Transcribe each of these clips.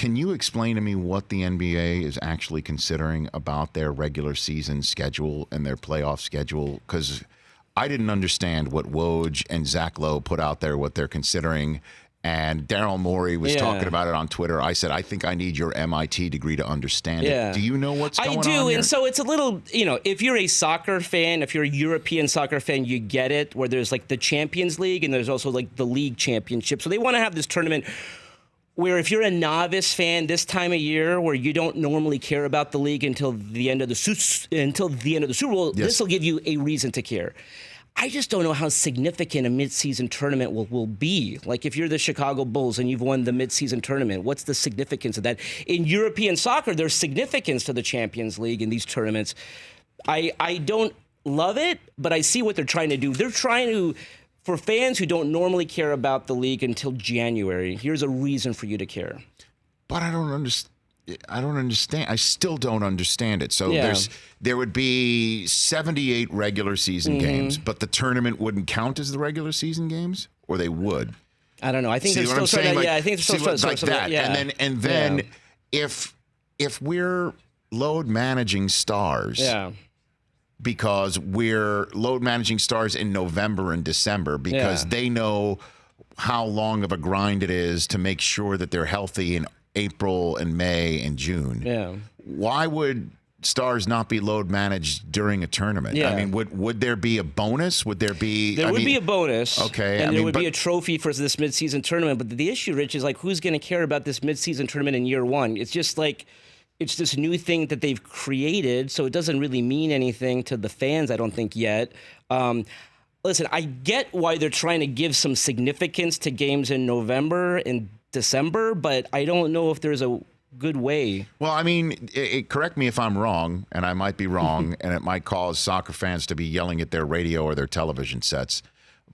Can you explain to me what the NBA is actually considering about their regular season schedule and their playoff schedule? Because I didn't understand what Woj and Zach Lowe put out there, what they're considering. And Daryl Morey was talking about it on Twitter. I said, I think I need your MIT degree to understand it. Do you know what's going on? I do, here? And so it's a little, if you're a soccer fan, if you're a European soccer fan, you get it, where there's like the Champions League and there's also like the League Championship. So they want to have this tournament where if you're a novice fan this time of year, where you don't normally care about the league until the end of the Super Bowl, this will give you a reason to care. I just don't know how significant a midseason tournament will be. Like if you're the Chicago Bulls and you've won the midseason tournament, what's the significance of that? In European soccer, there's significance to the Champions League in these tournaments. I don't love it, but I see what they're trying to do. They're trying to, for fans who don't normally care about the league until January, here's a reason for you to care. But I don't understand. I still don't understand it. So there would be 78 regular season games, but the tournament wouldn't count as the regular season games, or they would. I don't know. I think they're still trying to. I think they're still like that. Yeah. And then if we're load managing stars, because we're load managing stars in November and December, because they know how long of a grind it is to make sure that they're healthy in April and May and June. Why would stars not be load managed during a tournament? I mean, would there be a bonus? Would there be? There would be a bonus. Okay, and there would be a trophy for this midseason tournament. But the issue, Rich, is like, who's going to care about this midseason tournament in year one? It's just like, it's this new thing that they've created, so it doesn't really mean anything to the fans, I don't think, yet. Listen, I get why they're trying to give some significance to games in November and December, but I don't know if there's a good way. Well, I mean, correct me if I'm wrong, and I might be wrong, and it might cause soccer fans to be yelling at their radio or their television sets,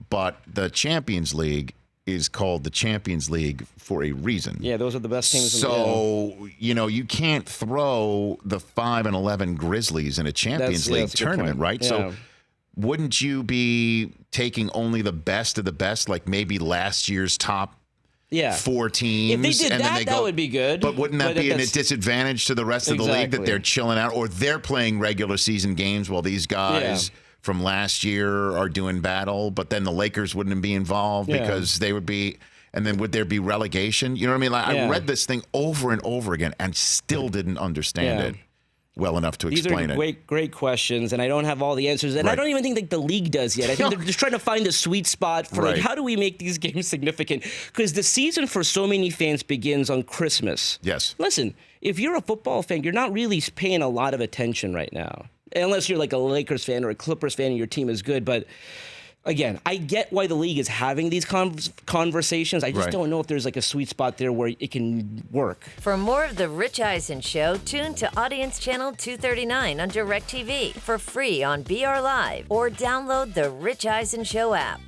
but the Champions League is called the Champions League for a reason. Yeah, those are the best teams. So, you can't throw the 5-11 Grizzlies in a Champions League tournament, right? So wouldn't you be taking only the best of the best, like maybe last year's top 4 teams? If they did that would be good. But wouldn't that be a disadvantage to the rest of the league, that they're chilling out, or they're playing regular season games while these guys from last year are doing battle, but then the Lakers wouldn't be involved because they would be, and then would there be relegation? You know what I mean? Like, I read this thing over and over again and still didn't understand it well enough to explain it. These are great questions, and I don't have all the answers. And I don't even think the league does yet. I think they're just trying to find a sweet spot for like, how do we make these games significant? Because the season for so many fans begins on Christmas. Yes. Listen, if you're a football fan, you're not really paying a lot of attention right now, unless you're like a Lakers fan or a Clippers fan and your team is good. But again, I get why the league is having these conversations. I just don't know if there's like a sweet spot there where it can work. For more of The Rich Eisen Show, tune to Audience Channel 239 on DirecTV for free on BR Live, or download the Rich Eisen Show app.